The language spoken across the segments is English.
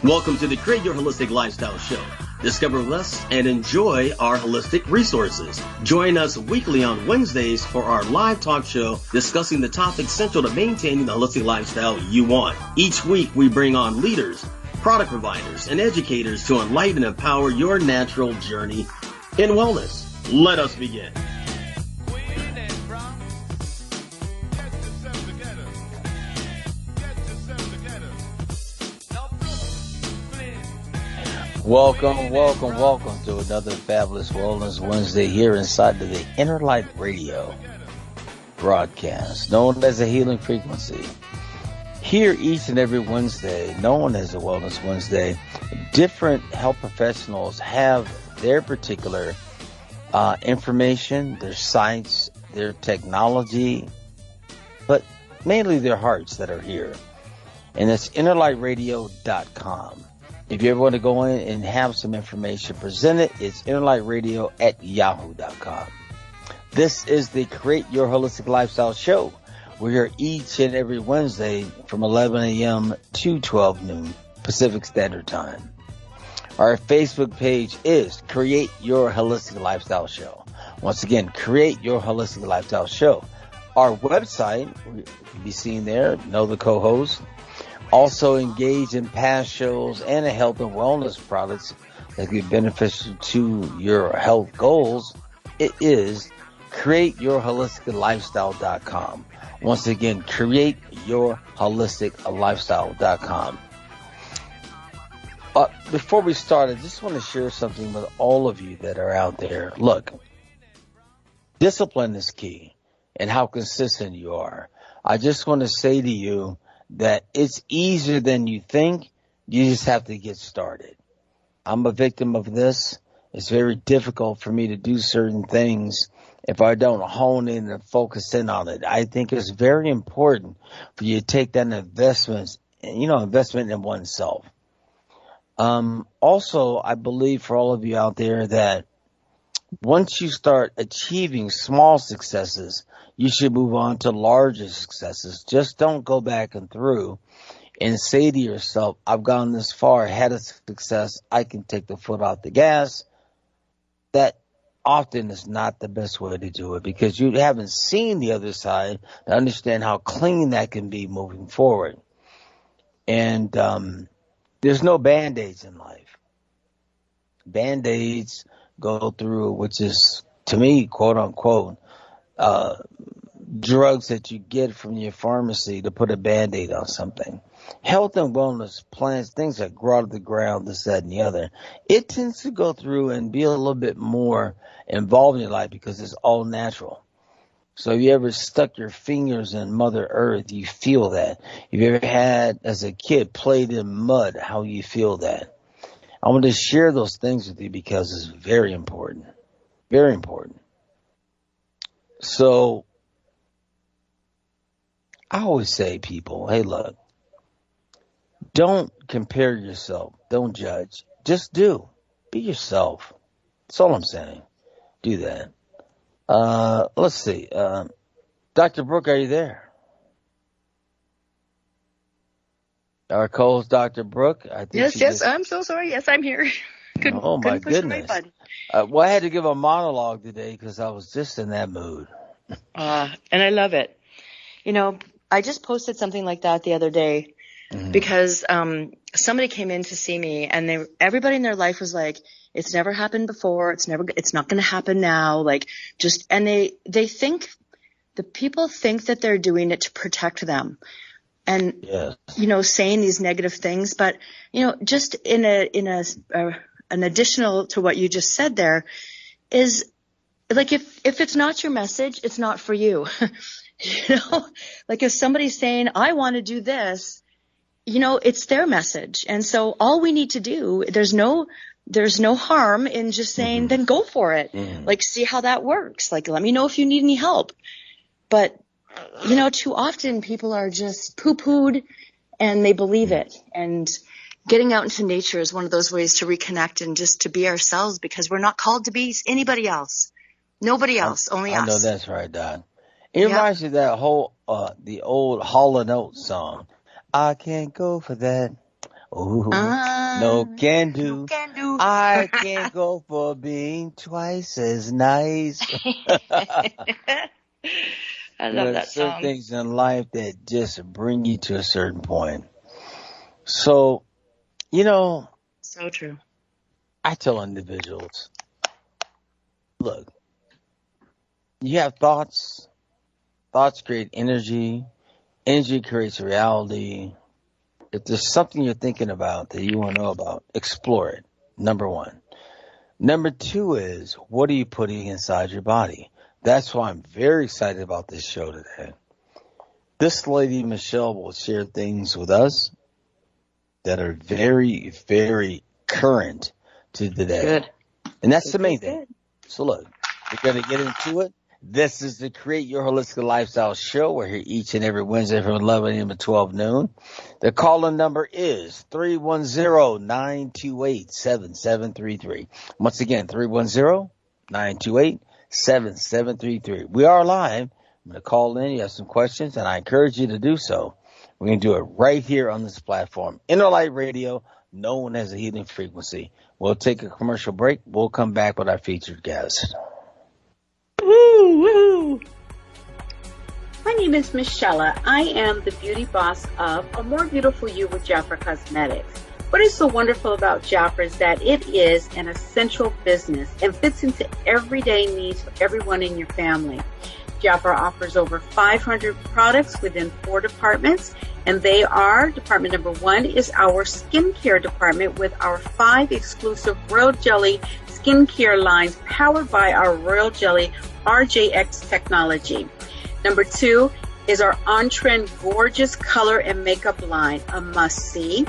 Welcome to the Create Your Holistic Lifestyle Show. Discover less and enjoy our holistic resources. Join us weekly on Wednesdays for our live talk show discussing the topics central to maintaining the holistic lifestyle you want. Each week we bring on leaders, product providers, and educators to enlighten and empower your natural journey in wellness. Let us begin. Welcome to another fabulous Wellness Wednesday here inside of the Inner Light Radio broadcast, known as a healing frequency. Here each and every Wednesday, known as a Wellness Wednesday, different health professionals have their particular information, their sites, their technology, but mainly their hearts that are here. And that's innerlightradio.com. If you ever want to go in and have some information presented, it's innerlightradio@yahoo.com. This is the Create Your Holistic Lifestyle Show. We're here each and every Wednesday from 11 a.m. to 12 noon Pacific Standard Time. Our Facebook page is Create Your Holistic Lifestyle Show. Once again, Create Your Holistic Lifestyle Show. Our website, you can be seen there, know the co-host. Also engage in past shows and health and wellness products that can be beneficial to your health goals. It is createyourholisticlifestyle.com. Once again, createyourholisticlifestyle.com. Before we start, I just want to share something with all of you that are out there. Look, discipline is key and how consistent you are. I just want to say to you that it's easier than you think. You just have to get started. I'm a victim of this. It's very difficult for me to do certain things if I don't hone in and focus in on it. I think it's very important for you to take that investment in oneself. Also, I believe for all of you out there that once you start achieving small successes, you should move on to larger successes. Just don't go back and through and say to yourself, I've gone this far, had a success, I can take the foot off the gas. That often is not the best way to do it because you haven't seen the other side to understand how clean that can be moving forward. And there's no Band-Aids in life. Band-Aids go through, which is, to me, quote unquote, drugs that you get from your pharmacy to put a Band-Aid on something. Health and wellness plans, things that grow out of the ground, this, that, and the other. It tends to go through and be a little bit more involved in your life because it's all natural. So if you ever stuck your fingers in Mother Earth, you feel that. If you ever had, as a kid, played in mud, how you feel that. I want to share those things with you because it's very important. Very important. So I always say, people, hey, look, don't compare yourself. Don't judge. Just do. Be yourself. That's all I'm saying. Do that. Let's see. Dr. Brookh, are you there? Our co-host, Dr. Brookh. Yes. I'm so sorry. Yes, I'm here. Oh, my goodness. Well, I had to give a monologue today because I was just in that mood. And I love it. You know, I just posted something like that the other day because somebody came in to see me and everybody in their life was like, it's never happened before. It's not going to happen now. Like and the people think that they're doing it to protect them. And, yes, saying these negative things, but, just in an additional to what you just said there is like, if it's not your message, it's not for you. Like if somebody's saying, I want to do this, it's their message. And so all we need to do, there's no harm in just saying, then go for it. Like, see how that works. Like, let me know if you need any help. But, too often people are just poo-pooed and they believe it. And getting out into nature is one of those ways to reconnect and just to be ourselves because we're not called to be anybody else. Nobody else, only us. I know that's right, Don. It reminds you of that whole, the old Hall & Oates song. I can't go for that. Ooh, no can do. No can do. I can't go for being twice as nice. I love that certain song. things in life that just bring you to a certain point. So, So true. I tell individuals, look, you have thoughts. Thoughts create energy. Energy creates reality. If there's something you're thinking about that you want to know about, explore it. Number one. Number two is, what are you putting inside your body? That's why I'm very excited about this show today. This lady, Michelle, will share things with us that are very, very current to today. Good. And that's the main thing. So look, we're going to get into it. This is the Create Your Holistic Lifestyle Show. We're here each and every Wednesday from 11 a.m. to 12 noon. The call-in number is 310-928-7733. Once again, 310-928-7733. We are live. I'm going to call in. You have some questions, and I encourage you to do so. We're going to do it right here on this platform, Inner Light Radio, known as a healing frequency. We'll take a commercial break. We'll come back with our featured guest. Woo, woo. My name is Michelle. I am the beauty boss of A More Beautiful You with Jafra Cosmetics. What is so wonderful about Jafra is that it is an essential business and fits into everyday needs for everyone in your family. Jafra offers over 500 products within 4 departments, and they are, department number 1 is our skincare department with our 5 exclusive Royal Jelly skincare lines powered by our Royal Jelly RJX technology. Number 2 is our on-trend gorgeous color and makeup line, a must-see.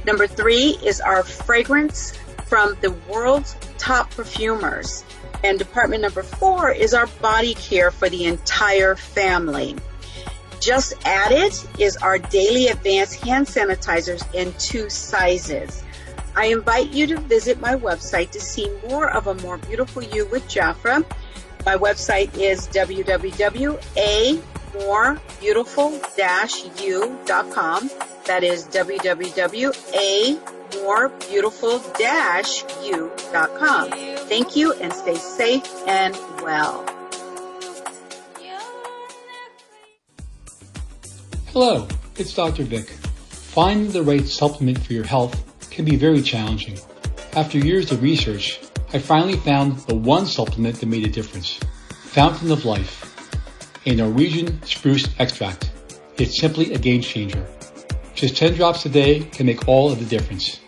Number 3 is our fragrance from the world's top perfumers. And department number 4 is our body care for the entire family. Just added is our daily advanced hand sanitizers in 2 sizes. I invite you to visit my website to see more of A More Beautiful You with Jafra. My website is www.amorebeautiful-u.com. That is www.amorebeautiful-u.com. Thank you, and stay safe and well. Hello, it's Dr. Vic. Finding the right supplement for your health can be very challenging. After years of research, I finally found the one supplement that made a difference. Fountain of Life, a Norwegian spruce extract. It's simply a game changer. Just 10 drops a day can make all of the difference.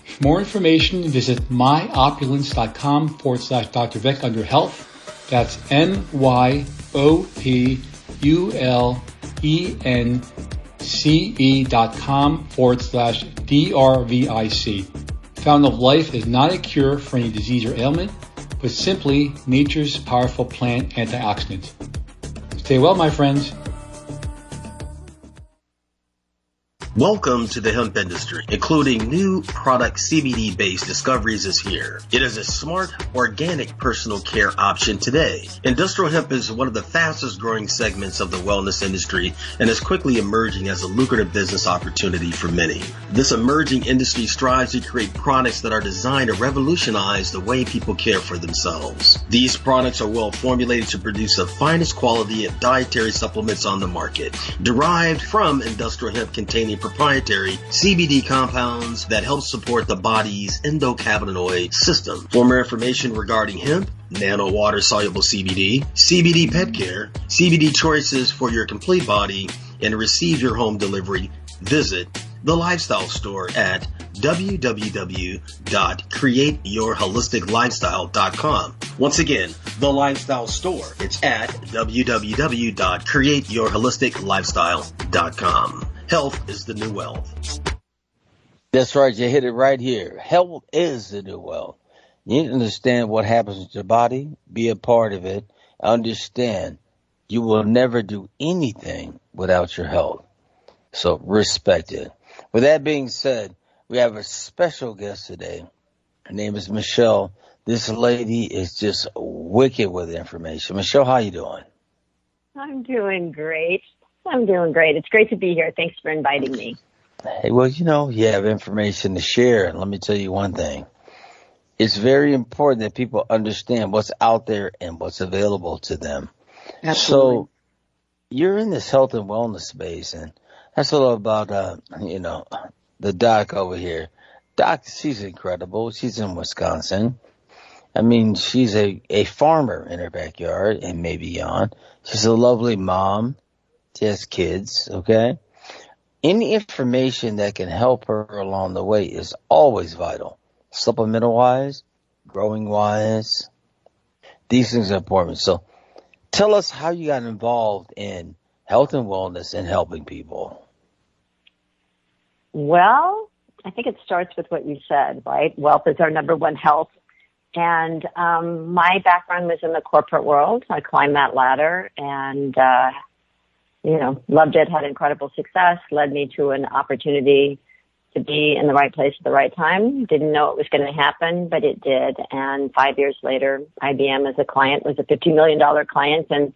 For more information, visit myopulence.com/Dr. Vic under health. That's myopulence.com/DRVIC. Fountain of Life is not a cure for any disease or ailment, but simply nature's powerful plant antioxidant. Stay well, my friends. Welcome to the hemp industry, including new product CBD-based discoveries is here. It is a smart, organic personal care option today. Industrial hemp is one of the fastest growing segments of the wellness industry and is quickly emerging as a lucrative business opportunity for many. This emerging industry strives to create products that are designed to revolutionize the way people care for themselves. These products are well formulated to produce the finest quality of dietary supplements on the market, derived from industrial hemp containing proprietary CBD compounds that help support the body's endocannabinoid system. For more information regarding hemp, nano water soluble CBD, CBD pet care, CBD choices for your complete body, and receive your home delivery, visit the Lifestyle Store at www.createyourholisticlifestyle.com. Once again, the Lifestyle Store. It's at www.createyourholisticlifestyle.com. Health is the new wealth. That's right. You hit it right here. Health is the new wealth. You need to understand what happens with your body. Be a part of it. Understand you will never do anything without your health. So respect it. With that being said, we have a special guest today. Her name is Michelle. This lady is just wicked with information. Michelle, how you doing? I'm doing great. It's great to be here. Thanks for inviting me. Hey, well, you have information to share, and let me tell you one thing. It's very important that people understand what's out there and what's available to them. Absolutely. So you're in this health and wellness space, and that's all about, the doc over here. Doc, she's incredible. She's in Wisconsin. I mean, she's a farmer in her backyard and maybe beyond. She's a lovely mom. She has kids, okay? Any information that can help her along the way is always vital. Supplemental wise, growing wise, these things are important. So tell us how you got involved in health and wellness and helping people. Well, I think it starts with what you said, right? Wealth is our number one health. And my background was in the corporate world. I climbed that ladder and, loved it, had incredible success, led me to an opportunity to be in the right place at the right time. Didn't know it was going to happen, but it did. And 5 years later, IBM as a client was a $50 million client, and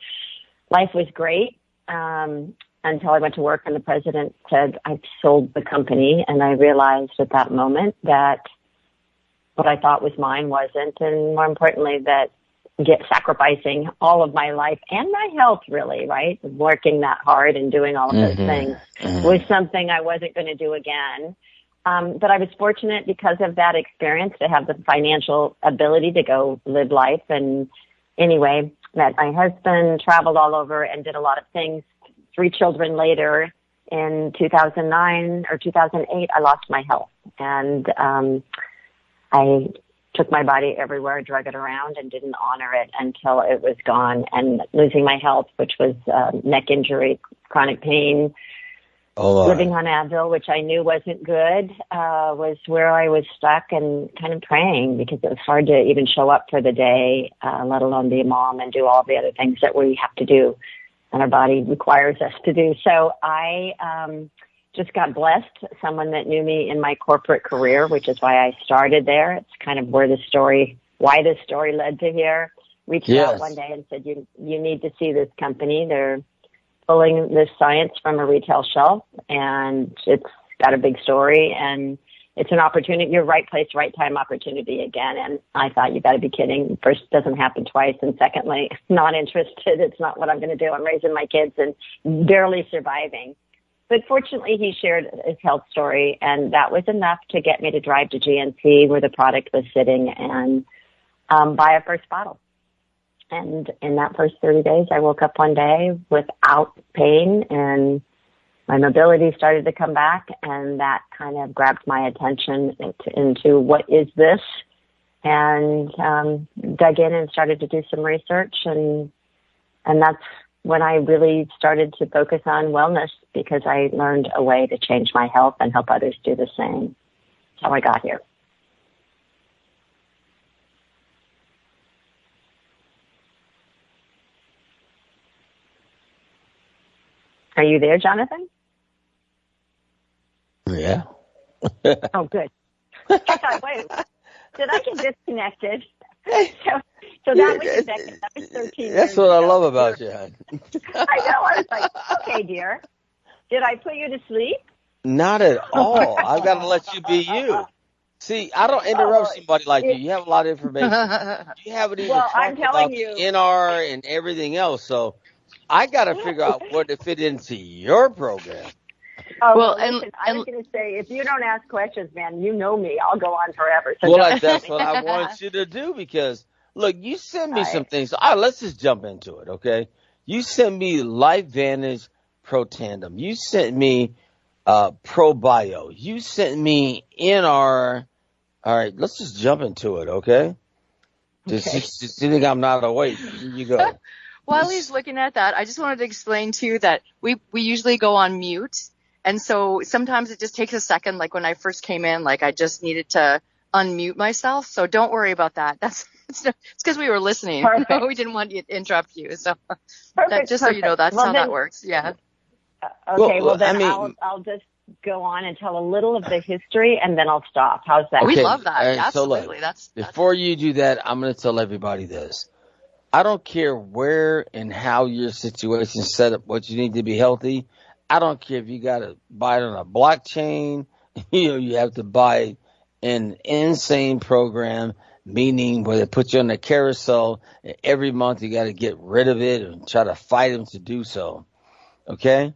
life was great until I went to work and the president said I've sold the company. And I realized at that moment that what I thought was mine wasn't, and more importantly, that sacrificing all of my life and my health, really, right? Working that hard and doing all of those things was something I wasn't going to do again. But I was fortunate because of that experience to have the financial ability to go live life. And anyway, met my husband, traveled all over and did a lot of things. 3 children later, in 2009 or 2008, I lost my health. And I took my body everywhere, drug it around, and didn't honor it until it was gone. And losing my health, which was neck injury, chronic pain, living on Advil, which I knew wasn't good, was where I was stuck and kind of praying because it was hard to even show up for the day, let alone be a mom and do all the other things that we have to do and our body requires us to do. So I just got blessed, someone that knew me in my corporate career, which is why I started there. It's kind of why this story led to here. Reached out one day and said, you need to see this company. They're pulling this science from a retail shelf, and it's got a big story, and it's an opportunity, your right place, right time opportunity again. And I thought, you got to be kidding. First, it doesn't happen twice. And secondly, not interested. It's not what I'm going to do. I'm raising my kids and barely surviving. But fortunately, he shared his health story, and that was enough to get me to drive to GNC where the product was sitting and buy a first bottle. And in that first 30 days, I woke up one day without pain, and my mobility started to come back, and that kind of grabbed my attention into what is this, and dug in and started to do some research, and that's when I really started to focus on wellness because I learned a way to change my health and help others do the same. That's how I got here. Are you there, Johnathan? Yeah. Oh, good. I thought, wait, did I get disconnected? So that was that was 13 years That's what ago. I love about you, hon. I know. I was like, okay, dear. Did I put you to sleep? Not at all. I've got to let you be you. See, I don't interrupt somebody like you. You have a lot of information. You haven't even talked about the NR and everything else. So I got to figure out what to fit into your program. Oh, well, listen, I was going to say, if you don't ask questions, man, you know me. I'll go on forever. So that's what I want you to do because, look, you send me some things. All right, let's just jump into it, okay? You sent me Life Vantage Pro Tandem. You sent me Pro Bio. You sent me NR. All right, let's just jump into it, okay? Just you think I'm not awake. Here you go. While he's looking at that, I just wanted to explain to you that we usually go on mute. And so sometimes it just takes a second. Like when I first came in, like I just needed to unmute myself. So don't worry about that. It's because we were listening. We didn't want to interrupt you. So so you know, that's how that works. Yeah. Okay. Well, then I'll just go on and tell a little of the history and then I'll stop. How's that? We love that. Absolutely. So look, before you do that, I'm going to tell everybody this. I don't care where and how your situation is set up, what you need to be healthy. I don't care if you got to buy it on a blockchain. You have to buy an insane program, meaning where they put you on a carousel, and every month you got to get rid of it and try to fight them to do so. Okay?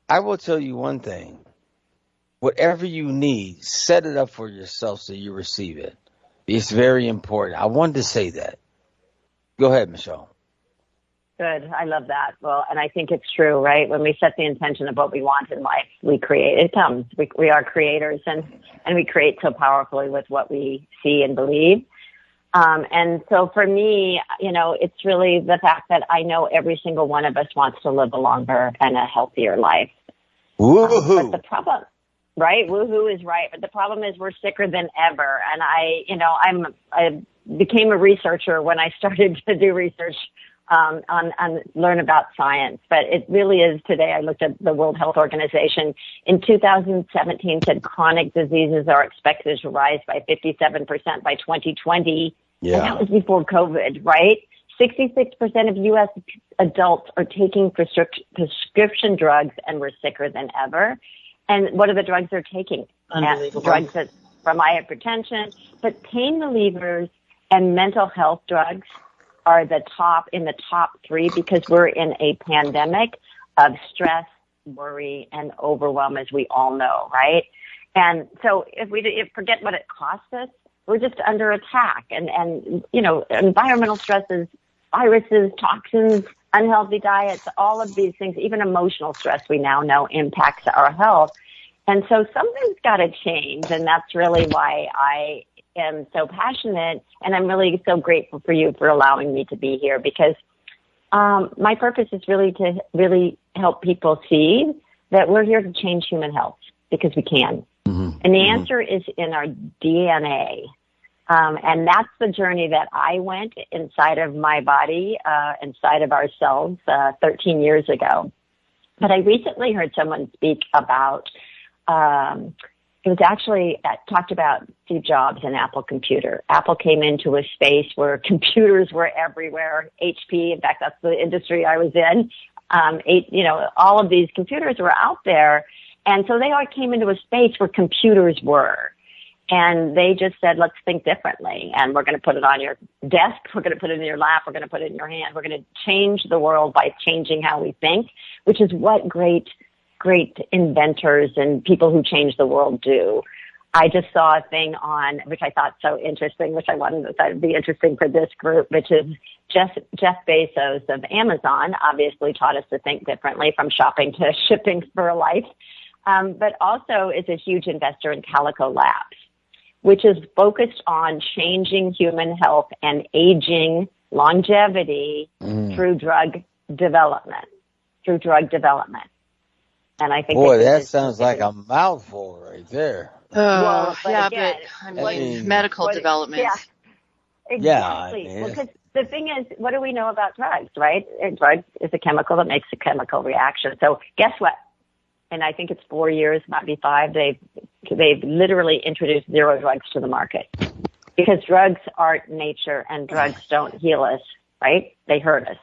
I will tell you one thing. Whatever you need, set it up for yourself so you receive it. It's very important. I wanted to say that. Go ahead, Michelle. Good. I love that. Well, and I think it's true, right? When we set the intention of what we want in life, we create. It comes. We are creators, and we create so powerfully with what we see and believe. And so for me, it's really the fact that I know every single one of us wants to live a longer and a healthier life. Woohoo! But the problem, right? Woohoo is right. But the problem is we're sicker than ever. And I became a researcher when I started to do research on learn about science. But it really is today. I looked at the World Health Organization in 2017 said chronic diseases are expected to rise by 57% by 2020. Yeah. And that was before COVID, right? 66% of U.S. adults are taking prescription drugs, and we're sicker than ever. And what are the drugs they're taking? Unbelievable. Drugs from hypertension, but pain relievers and mental health drugs are in the top three because we're in a pandemic of stress, worry, and overwhelm, as we all know, right? And so if forget what it costs us, we're just under attack. And environmental stresses, viruses, toxins, unhealthy diets, all of these things, even emotional stress we now know impacts our health. And so something's got to change, and that's really why I am so passionate, and I'm really so grateful for you for allowing me to be here, because my purpose is really to really help people see that we're here to change human health, because we can. Mm-hmm. And the answer is in our DNA. And that's the journey that I went inside of my body, inside of ourselves 13 years ago. But I recently heard someone speak about it was actually talked about Steve Jobs and Apple Computer. Apple came into a space where computers were everywhere. HP, in fact, that's the industry I was in. All of these computers were out there. And so they all came into a space where computers were. And they just said, let's think differently. And we're going to put it on your desk. We're going to put it in your lap. We're going to put it in your hand. We're going to change the world by changing how we think, which is what great inventors and people who change the world do. I just saw a thing on, which I thought so interesting, which I wanted to thought would be interesting for this group, which is Jeff Bezos of Amazon obviously taught us to think differently from shopping to shipping for a life, but also is a huge investor in Calico Labs, which is focused on changing human health and aging longevity through drug development. And I think, boy, that sounds like a mouthful right there. But medical development. Yeah, exactly. Yeah, because the thing is, what do we know about drugs, right? Drugs is a chemical that makes a chemical reaction. So guess what? And I think it's 4 years, might be 5. They've literally introduced 0 drugs to the market, because drugs are nature and drugs don't heal us, right? They hurt us.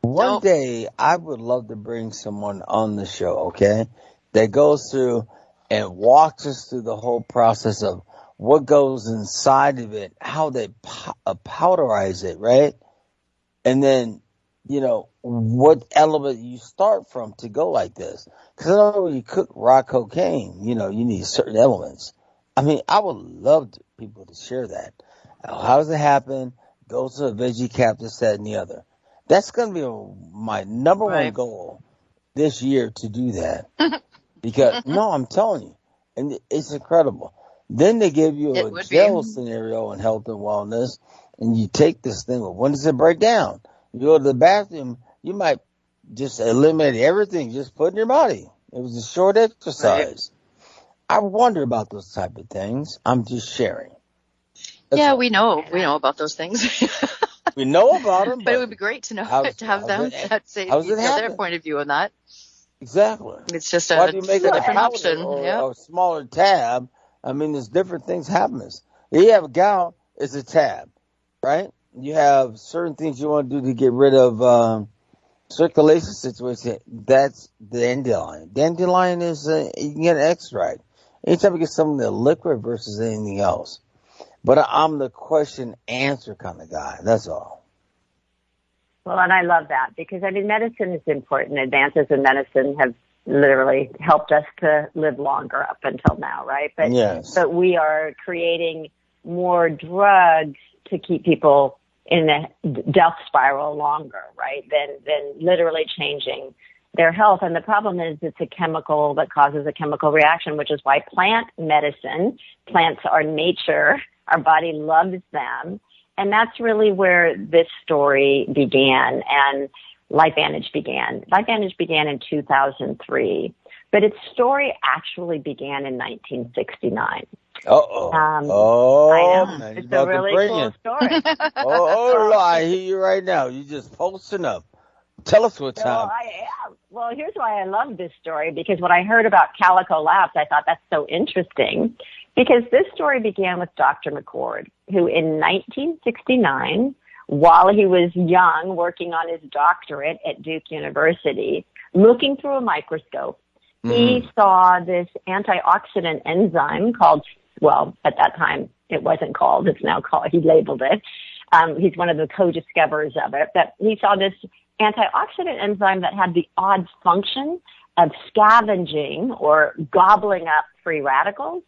One day I would love to bring someone on the show, okay, that goes through and walks us through the whole process of what goes inside of it, how they powderize it, right? And then, what element you start from to go like this. Because I know when you cook raw cocaine, you need certain elements. I mean, I would love people to share that. How does it happen? Go to a veggie cap, this, that, and the other. That's going to be my number one goal this year, to do that. Because, I'm telling you, and it's incredible. Then they give you a gel scenario in health and wellness, and you take this thing. Well, when does it break down? You go to the bathroom, you might just eliminate everything just put in your body. It was a short exercise. Right. I wonder about those type of things. I'm just sharing. We know about those things. We know about them, but it would be great to know to have them say their point of view on that. Exactly. It's just why do you make it different option, or a smaller tab? I mean, there's different things happening. You have a gout, it's a tab, right? You have certain things you want to do to get rid of circulation situation, that's dandelion. Dandelion is, you can get an extract. Anytime you get something that's liquid versus anything else. But I'm the question answer kind of guy. That's all. Well, and I love that because, medicine is important. Advances in medicine have literally helped us to live longer up until now, right? But, yes. But we are creating more drugs to keep people in the death spiral longer, right? Than literally changing their health. And the problem is it's a chemical that causes a chemical reaction, which is why plant medicine, plants are nature, our body loves them. And that's really where this story began and LifeVantage began. LifeVantage began in 2003, but its story actually began in 1969. Uh-oh. I know. Man, it's a really cool story. I hear you right now. You just posting up. Tell us what time. Well, here's why I love this story, because when I heard about Calico Labs, I thought that's so interesting, because this story began with Dr. McCord, who in 1969, while he was young, working on his doctorate at Duke University, looking through a microscope, he saw this antioxidant enzyme called, well, at that time, it wasn't called, it's now called, he labeled it. He's one of the co-discoverers of it, but he saw this antioxidant enzyme that had the odd function of scavenging or gobbling up free radicals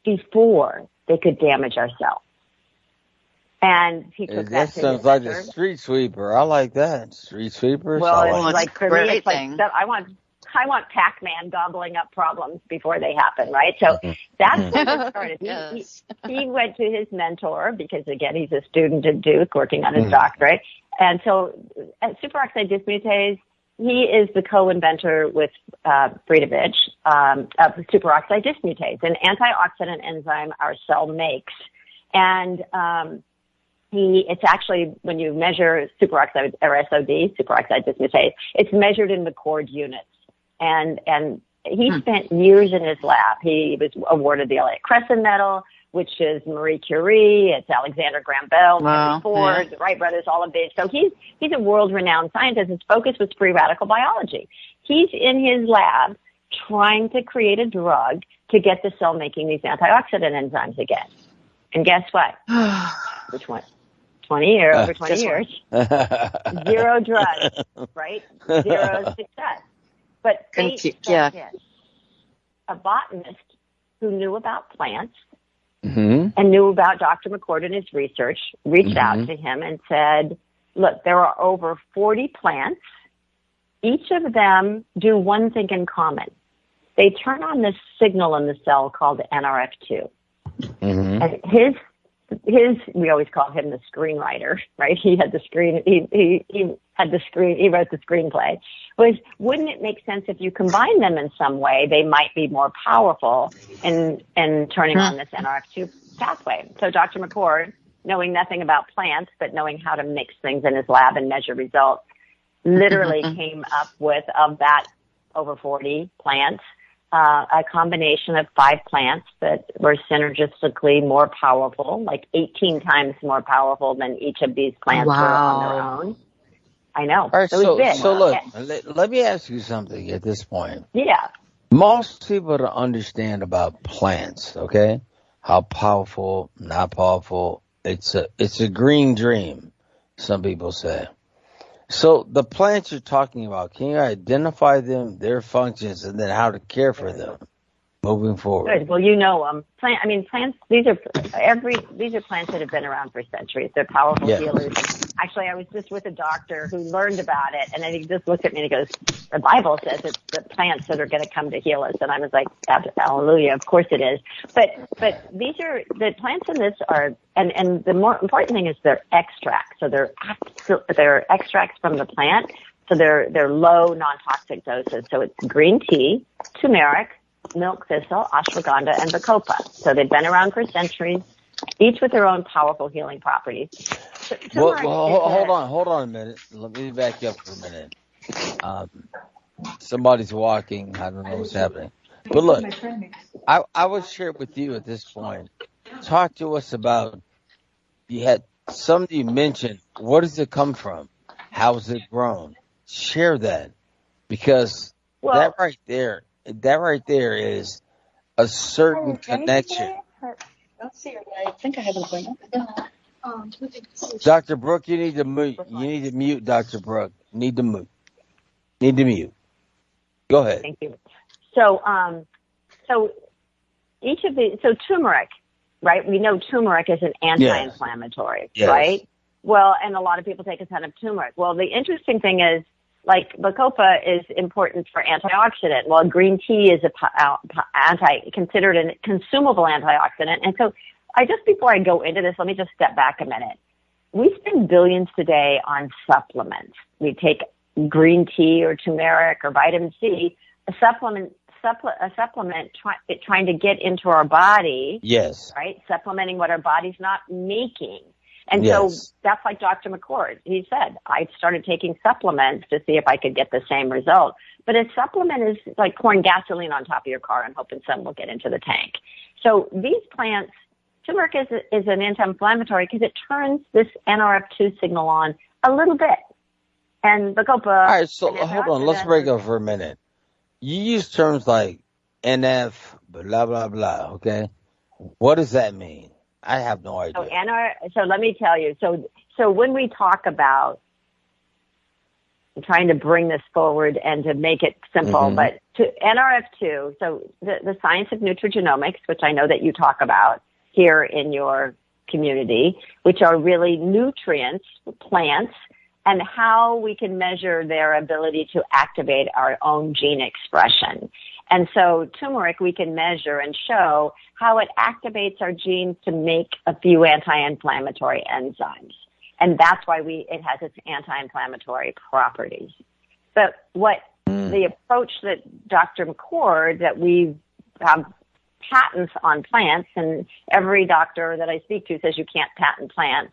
before they could damage our cells. And he took that to sounds like a street sweeper. I like that. Street sweeper. Well, it's like for me, it's like I want Pac-Man gobbling up problems before they happen, right? So that's when it started. Yes. He went to his mentor because, again, he's a student at Duke working on his doctorate. And so at superoxide dismutase, he is the co-inventor with Friedevich of superoxide dismutase, an antioxidant enzyme our cell makes. And it's actually, when you measure superoxide or SOD, superoxide dismutase, it's measured in the cord units. And he spent years in his lab. He was awarded the Elliott Crescent Medal, which is Marie Curie, it's Alexander Graham Bell, Henry Ford, the Wright brothers, all of these. So he's a world-renowned scientist. His focus was free radical biology. He's in his lab trying to create a drug to get the cell making these antioxidant enzymes again. And guess what? Which one? 20 years, over 20 years. Zero drugs, right? Zero success. But a botanist who knew about plants and knew about Dr. McCord and his research reached out to him and said, look, there are over 40 plants. Each of them do one thing in common. They turn on this signal in the cell called NRF2. And his, we always call him the screenwriter, right? He had the screen, he wrote the screenplay. Wouldn't it make sense if you combine them in some way, they might be more powerful in turning on this NRF2 pathway. So Dr. McCord, knowing nothing about plants, but knowing how to mix things in his lab and measure results, literally came up with, of that over 40 plants, a combination of 5 plants that were synergistically more powerful, like 18 times more powerful than each of these plants were on their own. I know. All right, so look, let me ask you something at this point. Yeah. Most people don't understand about plants, okay? How powerful, not powerful. It's a green dream, some people say. So the plants you're talking about, can you identify them, their functions, and then how to care for them moving forward? Good. Well, you know them. Plants. These are plants that have been around for centuries. They're powerful healers. Actually, I was just with a doctor who learned about it, and then he just looked at me and he goes, "The Bible says it's the plants that are going to come to heal us." And I was like, "Hallelujah! Of course it is." But these are the plants in this are, and the more important thing is they're extracts. So they're extracts from the plant. So they're low non-toxic doses. So it's green tea, turmeric, milk thistle, ashwagandha, and bacopa. So they've been around for centuries, each with their own powerful healing properties. Well, hold on a minute. Let me back you up for a minute. Somebody's walking. I don't know what's happening. But look, I would share with you at this point. Talk to us about, you had somebody mentioned, where does it come from? How is it grown? share that, because that right there is a certain connection. Let's see. I think I have an appointment. Dr. Brookh, you need to mute. You need to mute, Dr. Brookh. Need to mute. Go ahead. Thank you. So, turmeric, right? We know turmeric is an anti-inflammatory, yes. right? Well, and a lot of people take a ton of turmeric. Well, the interesting thing is, like, bacopa is important for antioxidant. Well, green tea is considered a consumable antioxidant. And so before I go into this, let me just step back a minute. We spend billions today on supplements. We take green tea or turmeric or vitamin C, a supplement trying to get into our body. Yes. Right? Supplementing what our body's not making. And yes. so that's like Dr. McCord. He said, I started taking supplements to see if I could get the same result. But a supplement is like pouring gasoline on top of your car and hoping some will get into the tank. So these plants, turmeric is an anti-inflammatory because it turns this NRF2 signal on a little bit. And bacopa. All right, so hold on. Let's break up for a minute. You use terms like NF, blah, blah, blah, okay? What does that mean? I have no idea. So let me tell you. So when we talk about trying to bring this forward and to make it simple, but to NRF2, so the science of nutrigenomics, which I know that you talk about here in your community, which are really nutrients, plants, and how we can measure their ability to activate our own gene expression. And so turmeric, we can measure and show how it activates our genes to make a few anti-inflammatory enzymes. And that's why it has its anti-inflammatory properties. But the approach that Dr. McCord, that we have patents on plants, and every doctor that I speak to says you can't patent plants.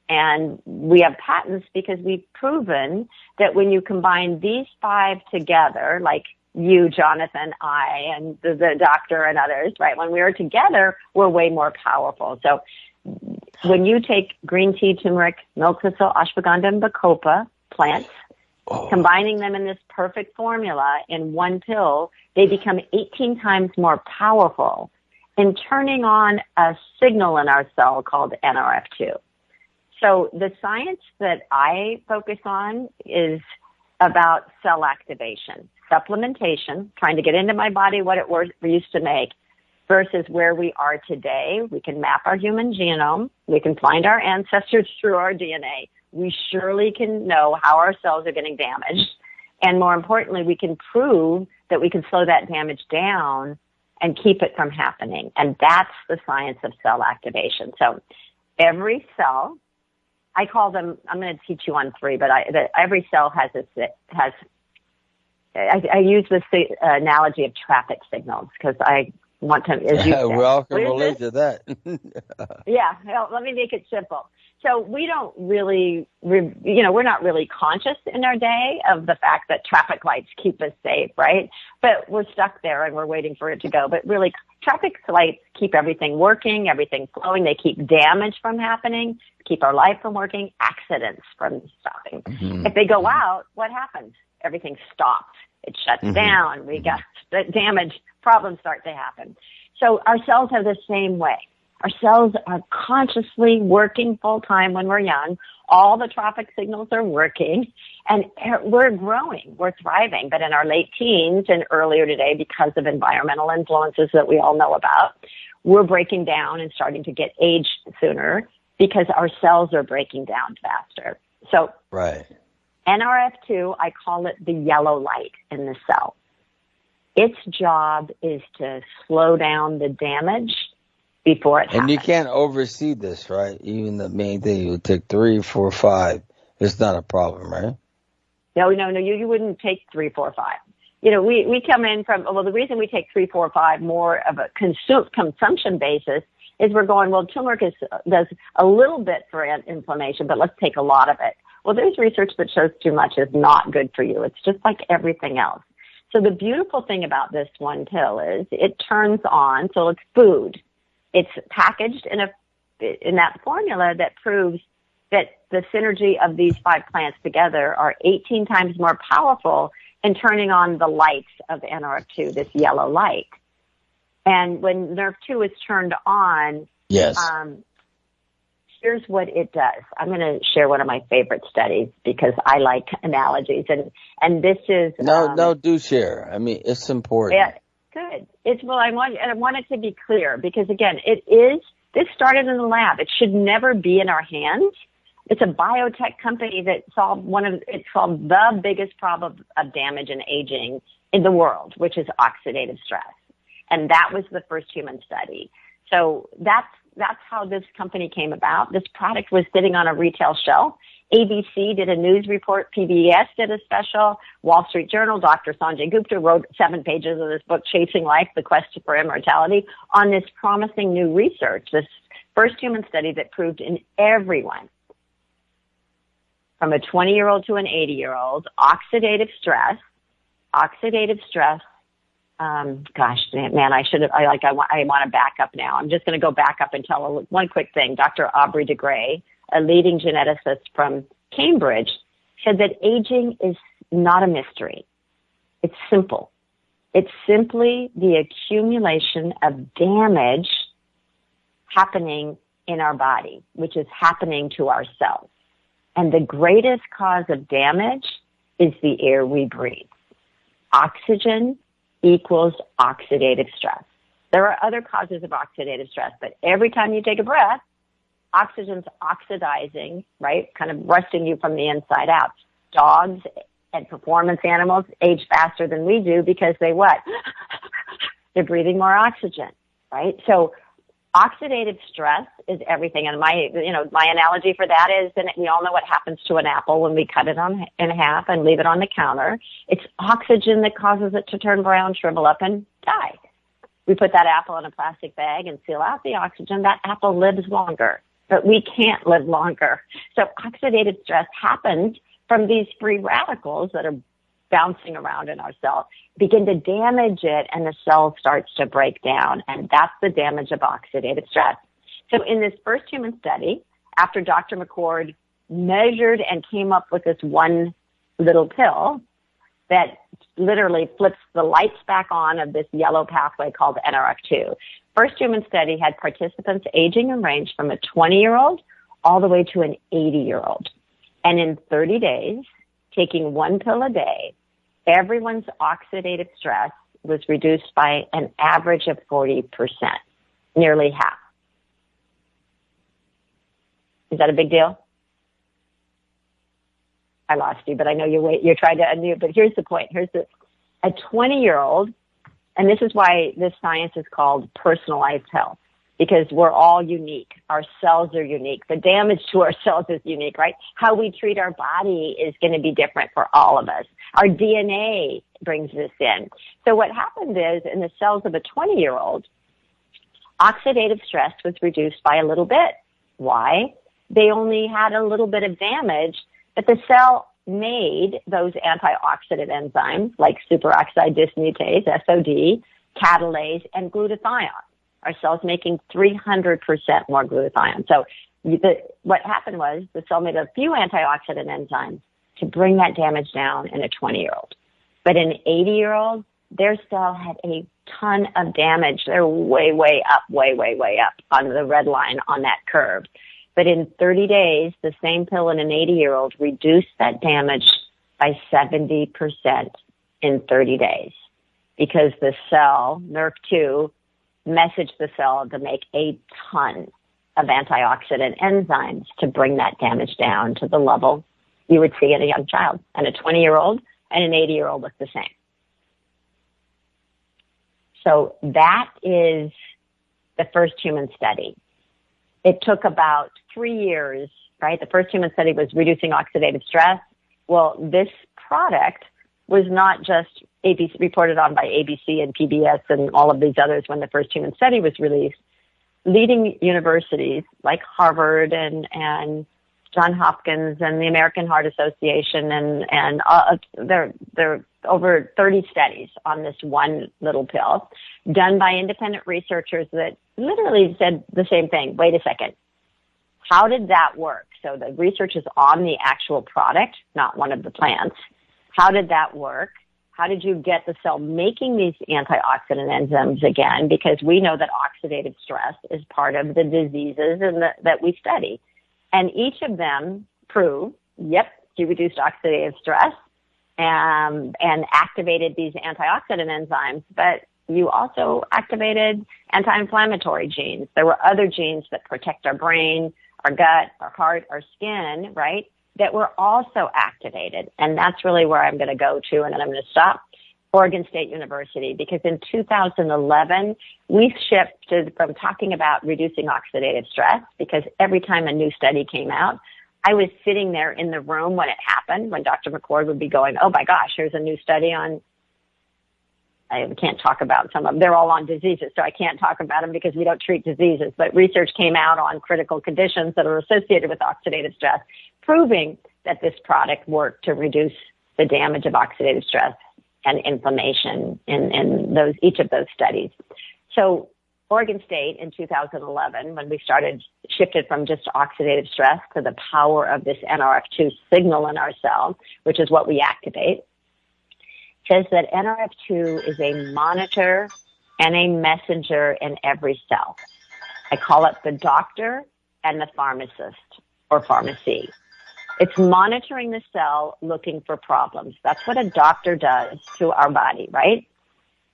And we have patents because we've proven that when you combine these 5 together, like you, Johnathan, I, and the doctor and others, right? When we are together, we're way more powerful. So when you take green tea, turmeric, milk thistle, ashwagandha, and bacopa plants, combining them in this perfect formula in one pill, they become 18 times more powerful in turning on a signal in our cell called NRF2. So the science that I focus on is about cell activation, supplementation, trying to get into my body what it used to make, versus where we are today. We can map our human genome. We can find our ancestors through our DNA. We surely can know how our cells are getting damaged. And more importantly, we can prove that we can slow that damage down and keep it from happening. And that's the science of cell activation. So every cell, I call them, I'm going to teach you on 3, but every cell I use this analogy of traffic signals because I want to, as you said, we all can relate to that. Yeah, well, let me make it simple. So we don't really, we're not really conscious in our day of the fact that traffic lights keep us safe, right? But we're stuck there and we're waiting for it to go. But really, traffic lights keep everything working, everything flowing. They keep damage from happening, keep our life from working, accidents from stopping. If they go out, what happens? Everything stops. It shuts down. We got the damage, problems start to happen. So our cells are the same way. Our cells are consciously working full time when we're young. All the traffic signals are working and we're growing, we're thriving. But in our late teens and earlier today, because of environmental influences that we all know about, we're breaking down and starting to get aged sooner because our cells are breaking down faster. So right. NRF2, I call it the yellow light in the cell. Its job is to slow down the damage before it happens. And you can't oversee this, right? Even the main thing, you take 3, 4, 5. It's not a problem, right? No, you wouldn't take 3, 4, 5. We come in from, the reason we take 3, 4, 5 more of a consumption basis is we're going, turmeric does a little bit for inflammation, but let's take a lot of it. Well, there's research that shows too much is not good for you. It's just like everything else. So the beautiful thing about this one pill is it turns on, so it's food. It's packaged in that formula that proves that the synergy of these 5 plants together are 18 times more powerful in turning on the lights of NRF2, this yellow light. And when NRF2 is turned on, yes. Here's what it does. I'm going to share one of my favorite studies because I like analogies, and this is do share. I mean, it's important. Yeah, good. I want it to be clear because again, this started in the lab. It should never be in our hands. It's a biotech company that solved the biggest problem of damage and aging in the world, which is oxidative stress. And that was the first human study. So that's how this company came about. This product was sitting on a retail shelf. ABC did a news report. PBS did a special. Wall Street Journal, Dr. Sanjay Gupta wrote 7 pages of this book, Chasing Life, The Quest for Immortality, on this promising new research, this first human study that proved in everyone, from a 20-year-old to an 80-year-old, oxidative stress, gosh, man, I want to back up now. I'm just going to go back up and tell one quick thing. Dr. Aubrey de Grey, a leading geneticist from Cambridge, said that aging is not a mystery. It's simple. It's simply the accumulation of damage happening in our body, which is happening to our cells. And the greatest cause of damage is the air we breathe. Oxygen equals oxidative stress. There are other causes of oxidative stress, but every time you take a breath, oxygen's oxidizing, right? Kind of rusting you from the inside out. Dogs and performance animals age faster than we do because they what? They're breathing more oxygen, right? So oxidative stress is everything. And my analogy for that is, and we all know what happens to an apple when we cut it in half and leave it on the counter. It's oxygen that causes it to turn brown, shrivel up, and die. We put that apple in a plastic bag and seal out the oxygen. That apple lives longer, but we can't live longer. So oxidative stress happens from these free radicals that are bouncing around in our cell, begin to damage it, and the cell starts to break down. And that's the damage of oxidative stress. So in this first human study, after Dr. McCord measured and came up with this one little pill that literally flips the lights back on of this yellow pathway called NRF2, first human study had participants aging in range from a 20-year-old all the way to an 80-year-old. And in 30 days, taking one pill a day, everyone's oxidative stress was reduced by an average of 40%, nearly half. Is that a big deal? I lost you, but I know you're trying to unmute. But here's the point. A 20-year-old, and this is why this science is called personalized health, because we're all unique. Our cells are unique. The damage to our cells is unique, right? How we treat our body is going to be different for all of us. Our DNA brings this in. So what happened is, in the cells of a 20-year-old, oxidative stress was reduced by a little bit. Why? They only had a little bit of damage, but the cell made those antioxidant enzymes like superoxide dismutase, SOD, catalase, and glutathione. Our cell's making 300% more glutathione. So what happened was the cell made a few antioxidant enzymes to bring that damage down in a 20-year-old. But an 80-year-old, their cell had a ton of damage. They're way, way up on the red line on that curve. But in 30 days, the same pill in an 80-year-old reduced that damage by 70% in 30 days because the cell, NRF2, messaged the cell to make a ton of antioxidant enzymes to bring that damage down to the level you would see in a young child. And a 20-year-old and an 80-year-old look the same. So that is the first human study. It took about 3 years, right? The first human study was reducing oxidative stress. Well, this product was not just reported on by ABC and PBS and all of these others when the first human study was released. Leading universities like Harvard and Johns Hopkins and the American Heart Association and there are over 30 studies on this one little pill done by independent researchers that literally said the same thing. Wait a second. How did that work? So the research is on the actual product, not one of the plants. How did that work? How did you get the cell making these antioxidant enzymes again? Because we know that oxidative stress is part of the diseases that we study. And each of them prove, yep, you reduced oxidative stress and activated these antioxidant enzymes, but you also activated anti-inflammatory genes. There were other genes that protect our brain, our gut, our heart, our skin, right, that were also activated. And that's really where I'm going to go to, and then I'm going to stop. Oregon State University, because in 2011, we shifted from talking about reducing oxidative stress, because every time a new study came out, I was sitting there in the room when it happened, when Dr. McCord would be going, oh my gosh, here's a new study on, I can't talk about some of them. They're all on diseases, so I can't talk about them because we don't treat diseases. But research came out on critical conditions that are associated with oxidative stress, proving that this product worked to reduce the damage of oxidative stress and inflammation in each of those studies. So Oregon State in 2011, when we shifted from just oxidative stress to the power of this NRF2 signal in our cell, which is what we activate, says that NRF2 is a monitor and a messenger in every cell. I call it the doctor and the pharmacist or pharmacy. It's monitoring the cell, looking for problems. That's what a doctor does to our body, right?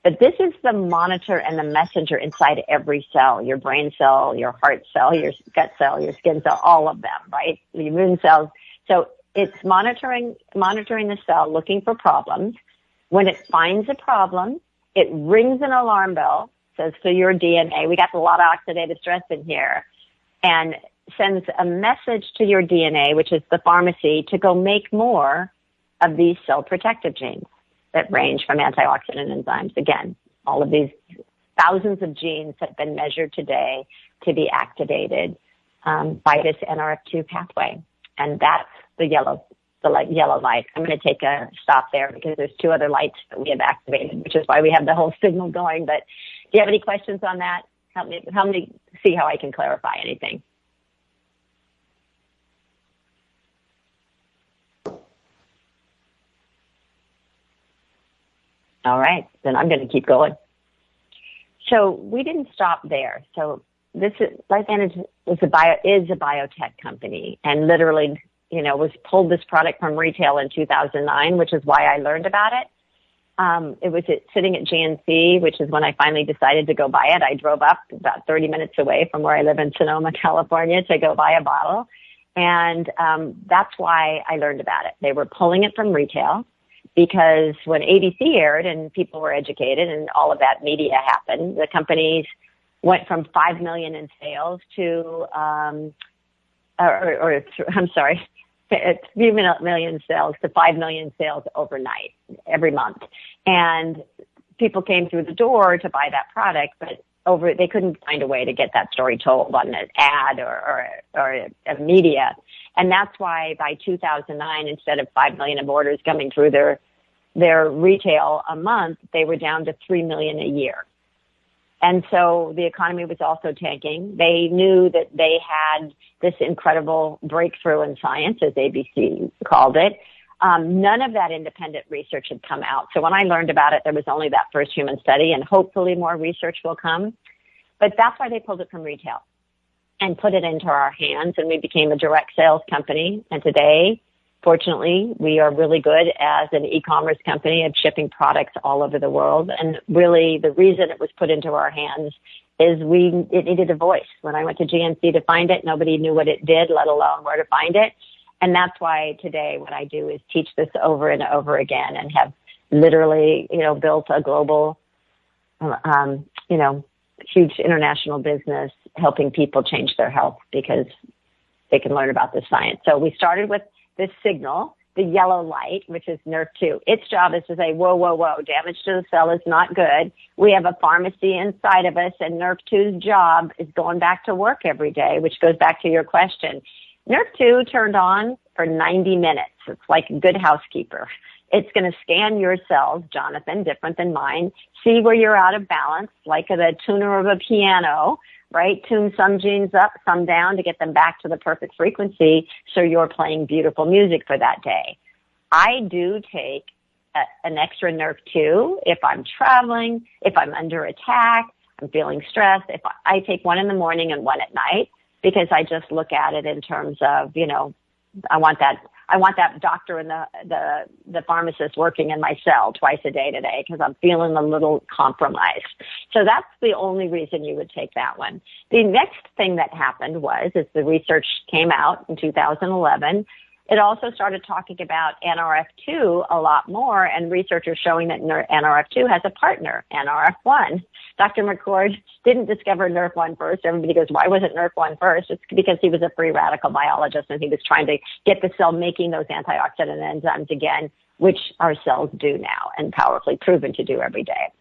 But this is the monitor and the messenger inside every cell, your brain cell, your heart cell, your gut cell, your skin cell, all of them, right? The immune cells. So it's monitoring the cell, looking for problems. When it finds a problem, it rings an alarm bell, says to your DNA, we got a lot of oxidative stress in here, and sends a message to your DNA, which is the pharmacy, to go make more of these cell protective genes that range from antioxidant enzymes. Again, all of these thousands of genes have been measured today to be activated by this NRF2 pathway. And that's the yellow light. I'm going to take a stop there because there's two other lights that we have activated, which is why we have the whole signal going. But do you have any questions on that? Help me see how I can clarify anything. All right, then I'm going to keep going. So we didn't stop there. So this is LifeVantage is a biotech company, and literally, pulled this product from retail in 2009, which is why I learned about it. It was sitting at GNC, which is when I finally decided to go buy it. I drove up about 30 minutes away from where I live in Sonoma, California, to go buy a bottle, and that's why I learned about it. They were pulling it from retail, because when ABC aired and people were educated and all of that media happened, the companies went from 5 million in sales to, 3 million sales to 5 million sales overnight, every month. And people came through the door to buy that product, but they couldn't find a way to get that story told on an ad or a media. And that's why by 2009, instead of 5 million of orders coming through their retail a month, they were down to 3 million a year. And so the economy was also tanking. They knew that they had this incredible breakthrough in science, as ABC called it. None of that independent research had come out. So when I learned about it, there was only that first human study, and hopefully more research will come. But that's why they pulled it from retail and put it into our hands, and we became a direct sales company. And today, fortunately, we are really good as an e-commerce company of shipping products all over the world. And really, the reason it was put into our hands is it needed a voice. When I went to GNC to find it, nobody knew what it did, let alone where to find it. And that's why today what I do is teach this over and over again, and have literally, built a global, huge international business helping people change their health because they can learn about the science. So we started with this signal, the yellow light, which is NRF2. Its job is to say, whoa, damage to the cell is not good. We have a pharmacy inside of us, and NRF2's job is going back to work every day, which goes back to your question. NRF2 turned on for 90 minutes. It's like a good housekeeper. It's going to scan your cells, Johnathan, different than mine, see where you're out of balance, like the tuner of a piano, right? Tune some genes up, some down to get them back to the perfect frequency so you're playing beautiful music for that day. I do take an extra Nerf2 if I'm traveling, if I'm under attack, I'm feeling stressed. If I take one in the morning and one at night, because I just look at it in terms of, I want that doctor and the pharmacist working in my cell twice a day today because I'm feeling a little compromised. So that's the only reason you would take that one. The next thing that happened was, as the research came out in 2011, it also started talking about NRF2 a lot more, and researchers showing that NRF2 has a partner, NRF1. Dr. McCord didn't discover NRF1 first. Everybody goes, why wasn't NRF1 first? It's because he was a free radical biologist, and he was trying to get the cell making those antioxidant enzymes again, which our cells do now and powerfully proven to do every day.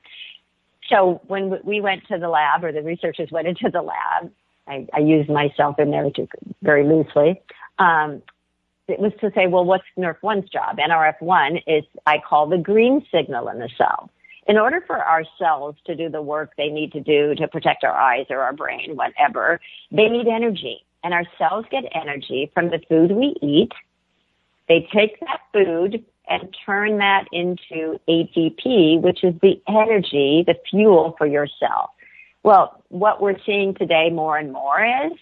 So when we went to the lab, or the researchers went into the lab, I used myself in there very loosely, it was to say, well, what's NRF1's job? NRF1 is, I call, the green signal in the cell. In order for our cells to do the work they need to do to protect our eyes or our brain, whatever, they need energy. And our cells get energy from the food we eat. They take that food and turn that into ATP, which is the energy, the fuel for your cell. Well, what we're seeing today more and more is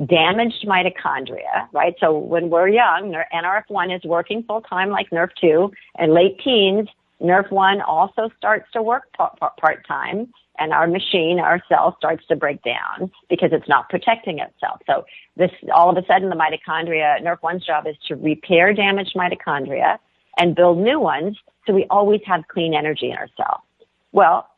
damaged mitochondria, right? So when we're young, NRF1 is working full-time like NRF2, and late teens, NRF1 also starts to work part-time, and our machine, our cell, starts to break down because it's not protecting itself. So this, all of a sudden, the mitochondria, NRF1's job is to repair damaged mitochondria and build new ones, so we always have clean energy in our cell. Well,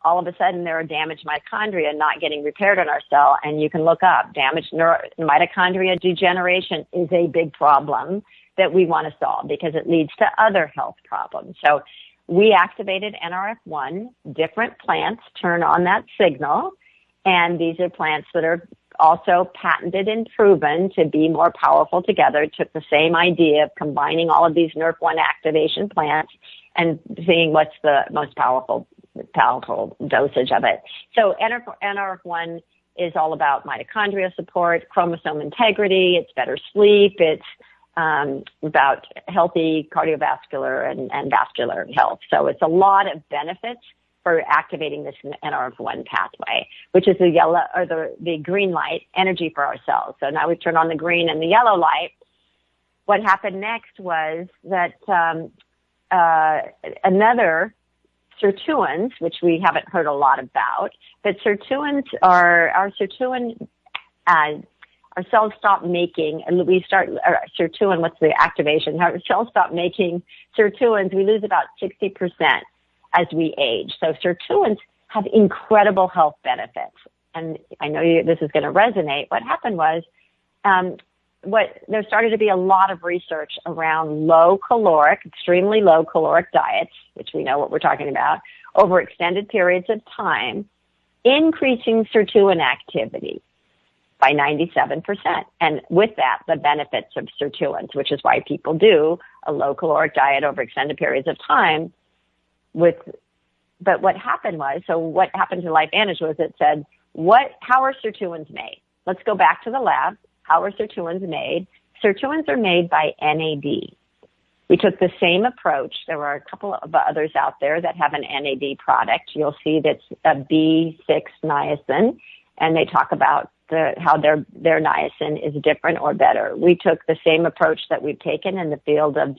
all of a sudden there are damaged mitochondria not getting repaired in our cell, and you can look up. Damaged mitochondria degeneration is a big problem that we want to solve because it leads to other health problems. So we activated NRF1. Different plants turn on that signal, and these are plants that are also patented and proven to be more powerful together. It took the same idea of combining all of these NRF1 activation plants and seeing what's the most powerful dosage of it. So NRF1 is all about mitochondria support, chromosome integrity, it's better sleep, it's about healthy cardiovascular and vascular health. So it's a lot of benefits for activating this NRF1 pathway, which is the yellow or the green light energy for our cells. So now we turn on the green and the yellow light. What happened next was that another sirtuins, which we haven't heard a lot about, but sirtuins are our sirtuin. Our cells stop making, and we start sirtuin. What's the activation? Our cells stop making sirtuins. We lose about 60% as we age. So sirtuins have incredible health benefits, and I know this is going to resonate. What happened was, there started to be a lot of research around low caloric, extremely low caloric diets, which we know what we're talking about, over extended periods of time, increasing sirtuin activity by 97%. And with that, the benefits of sirtuins, which is why people do a low caloric diet over extended periods of time. But what happened to LifeVantage was it said, how are sirtuins made? Let's go back to the lab. How are sirtuins made? Sirtuins are made by NAD. We took the same approach. There were a couple of others out there that have an NAD product. You'll see that's a B6 niacin, and they talk about how their niacin is different or better. We took the same approach that we've taken in the field of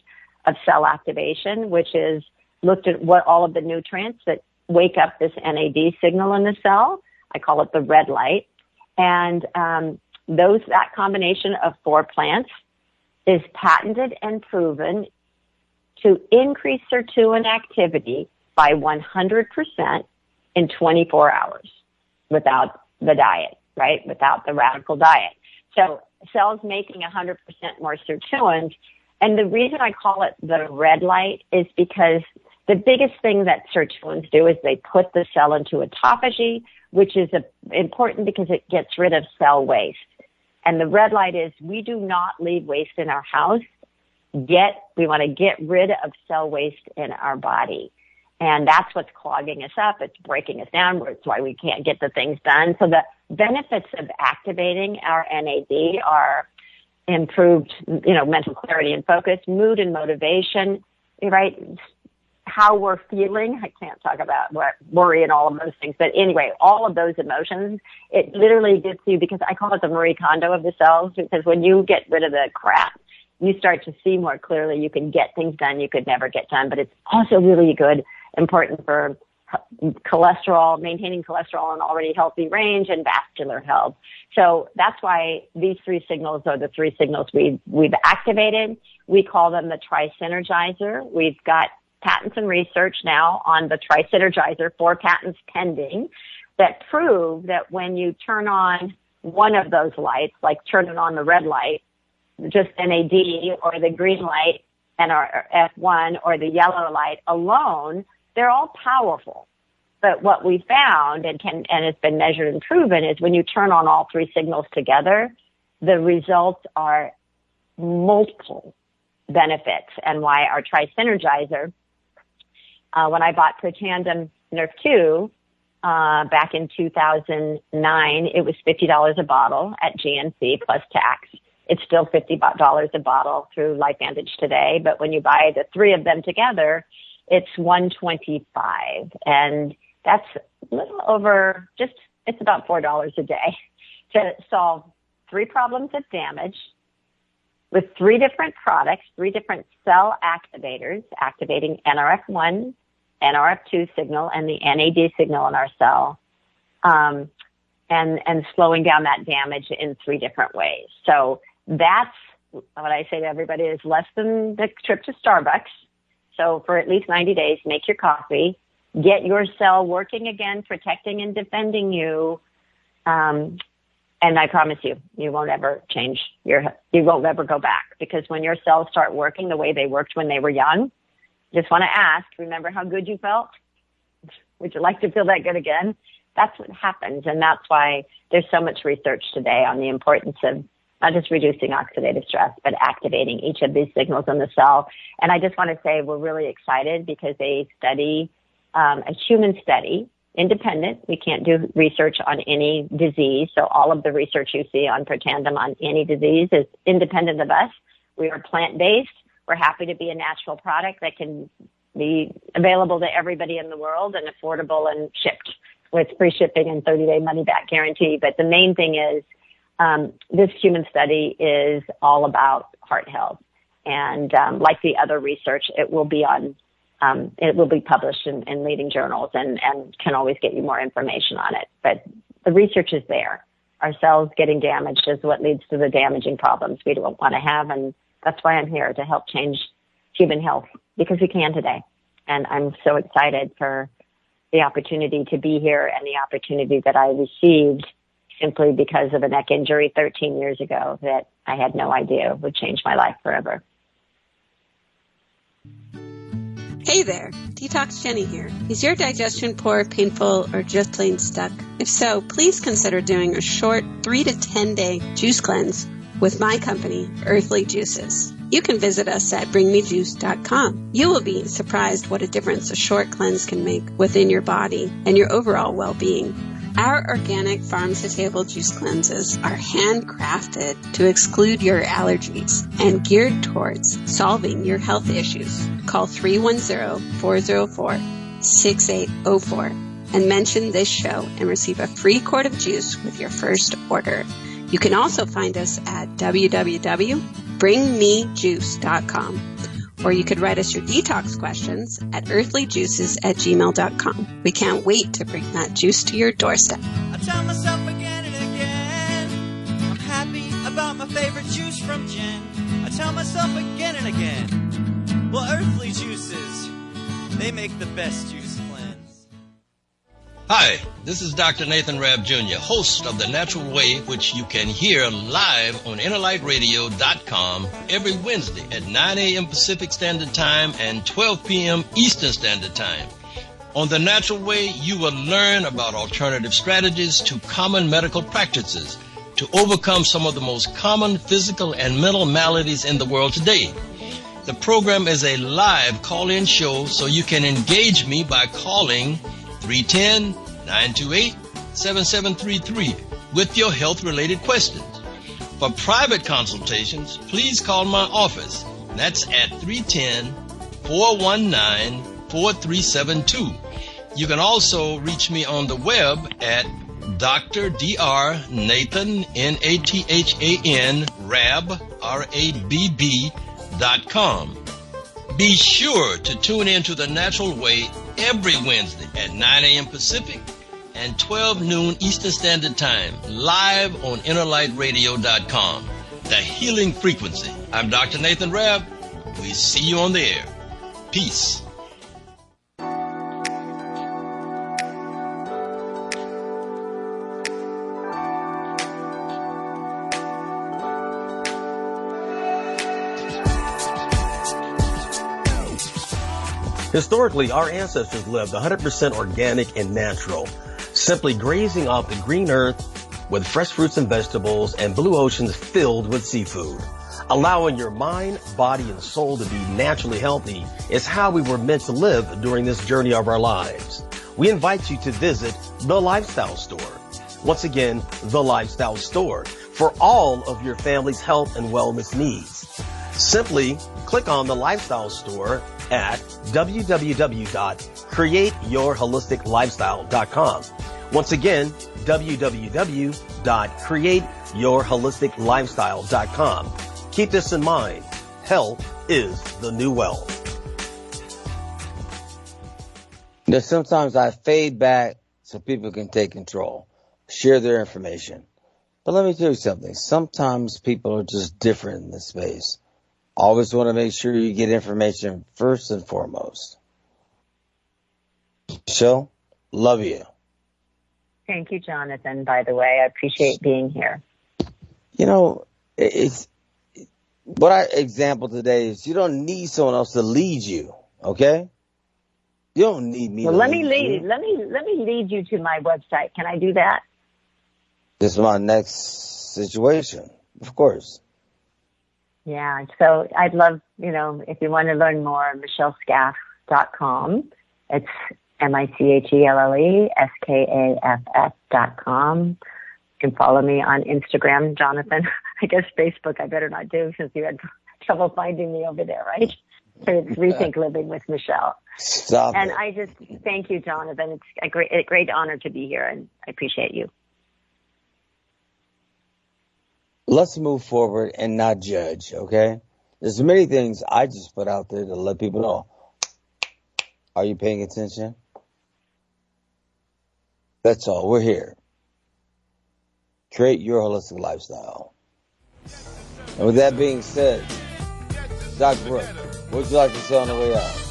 cell activation, which is looked at what all of the nutrients that wake up this NAD signal in the cell. I call it the red light. And that combination of 4 plants is patented and proven to increase sirtuin activity by 100% in 24 hours without the diet, right? Without the radical diet. So cells making 100% more sirtuins. And the reason I call it the red light is because the biggest thing that sirtuins do is they put the cell into autophagy, which is important because it gets rid of cell waste. And the red light is we do not leave waste in our house, yet we want to get rid of cell waste in our body. And that's what's clogging us up. It's breaking us down. It's why we can't get the things done. So the benefits of activating our NAD are improved, mental clarity and focus, mood and motivation, right? How we're feeling. I can't talk about worry and all of those things. But anyway, all of those emotions, it literally gets you, because I call it the Marie Kondo of the cells, because when you get rid of the crap, you start to see more clearly. You can get things done you could never get done. But it's also really important for cholesterol, maintaining cholesterol in already healthy range, and vascular health. So that's why these three signals are the three signals we've activated. We call them the Tri-Synergizer. We've got patents and research now on the Tri-Synergizer, 4 patents pending, that prove that when you turn on one of those lights, like turning on the red light, just NAD, or the green light, NRF1, or the yellow light alone, they're all powerful. But what we found, and it's been measured and proven, is when you turn on all three signals together, the results are multiple benefits. And why our Tri-Synergizer, when I bought Protandim Nerf 2 back in 2009, it was $50 a bottle at GNC plus tax. It's still $50 a bottle through LifeVantage today. But when you buy the three of them together, it's $125, and that's a little over it's about $4 a day to solve 3 problems of damage with 3 different products, 3 different cell activators, activating NRF1, NRF2 signal, and the NAD signal in our cell, and slowing down that damage in 3 different ways. So that's what I say to everybody is less than the trip to Starbucks. So for at least 90 days, make your coffee, get your cell working again, protecting and defending you. And I promise you, you won't ever you won't ever go back, because when your cells start working the way they worked when they were young, just want to ask, remember how good you felt? Would you like to feel that good again? That's what happens. And that's why there's so much research today on the importance of not just reducing oxidative stress, but activating each of these signals in the cell. And I just want to say we're really excited because they study, a human study, independent. We can't do research on any disease. So all of the research you see on Protandim on any disease is independent of us. We are plant-based. We're happy to be a natural product that can be available to everybody in the world and affordable and shipped with free shipping and 30-day money-back guarantee. But the main thing is, this human study is all about heart health, and like the other research, it will be published in leading journals, and can always get you more information on it. But the research is there. Our cells getting damaged is what leads to the damaging problems we don't want to have, and that's why I'm here to help change human health, because we can today. And I'm so excited for the opportunity to be here and the opportunity that I received simply because of a neck injury 13 years ago that I had no idea would change my life forever. Hey there, Detox Jenny here. Is your digestion poor, painful, or just plain stuck? If so, please consider doing a short 3 to 10 day juice cleanse with my company, Earthly Juices. You can visit us at bringmejuice.com. You will be surprised what a difference a short cleanse can make within your body and your overall well-being. Our organic farm-to-table juice cleanses are handcrafted to exclude your allergies and geared towards solving your health issues. Call 310-404-6804 and mention this show and receive a free quart of juice with your first order. You can also find us at www.bringmejuice.com. Or you could write us your detox questions at earthlyjuices@gmail.com. We can't wait to bring that juice to your doorstep. I tell myself again and again, I'm happy about my favorite juice from Jen. I tell myself again and again, well, Earthly Juices, they make the best juice cleanse. Hi, this is Dr. Nathan Rabb Jr., host of The Natural Way, which you can hear live on InnerlightRadio.com every Wednesday at 9 a.m. Pacific Standard Time and 12 p.m. Eastern Standard Time. On The Natural Way, you will learn about alternative strategies to common medical practices to overcome some of the most common physical and mental maladies in the world today. The program is a live call-in show, so you can engage me by calling 310-928-7733 with your health-related questions. For private consultations, please call my office. That's at 310-419-4372. You can also reach me on the web at Dr. Dr. Nathan, Nathan, Rabb, Rabb.com. Be sure to tune in to The Natural Way every Wednesday at 9 a.m. Pacific and 12 noon Eastern Standard Time, live on InnerlightRadio.com. The Healing Frequency. I'm Dr. Nathan Rabb. We see you on the air. Peace. Historically, our ancestors lived 100% organic and natural, simply grazing off the green earth with fresh fruits and vegetables and blue oceans filled with seafood. Allowing your mind, body, and soul to be naturally healthy is how we were meant to live during this journey of our lives. We invite you to visit The Lifestyle Store. Once again, The Lifestyle Store, for all of your family's health and wellness needs. Simply click on The Lifestyle Store at www.createyourholisticlifestyle.com. Once again, www.createyourholisticlifestyle.com. Keep this in mind. Health is the new wealth. Now, sometimes I fade back so people can take control, share their information. But let me tell you something. Sometimes people are just different in this space. Always want to make sure you get information first and foremost. So, love you. Thank you, Johnathan, by the way. I appreciate being here. You know, what I example today is you don't need someone else to lead you, okay? You don't need me to let lead me you. Let me lead you to my website. Can I do that? This is my next situation, of course. Yeah, so I'd love, if you want to learn more, MichelleSkaff.com. It's MichelleSkaff.com. You can follow me on Instagram, Johnathan. I guess Facebook I better not do since you had trouble finding me over there, right? So it's Rethink Living with Michelle. Stop and it. I just thank you, Johnathan. It's a great honor to be here, and I appreciate you. Let's move forward and not judge, okay? There's many things I just put out there to let people know. Are you paying attention? That's all. We're here. Create your holistic lifestyle. And with that being said, Dr. Brookh, what would you like to say on the way out?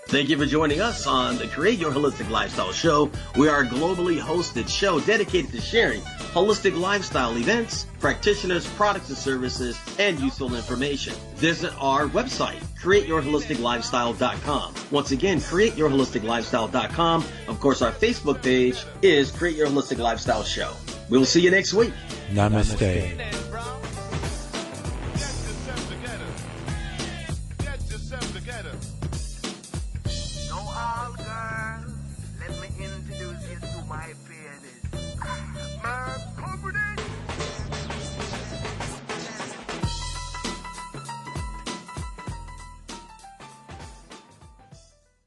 Thank you for joining us on the Create Your Holistic Lifestyle Show. We are a globally hosted show dedicated to sharing holistic lifestyle events, practitioners, products and services, and useful information. Visit our website, createyourholisticlifestyle.com. Once again, createyourholisticlifestyle.com. Of course, our Facebook page is Create Your Holistic Lifestyle Show. We'll see you next week. Namaste.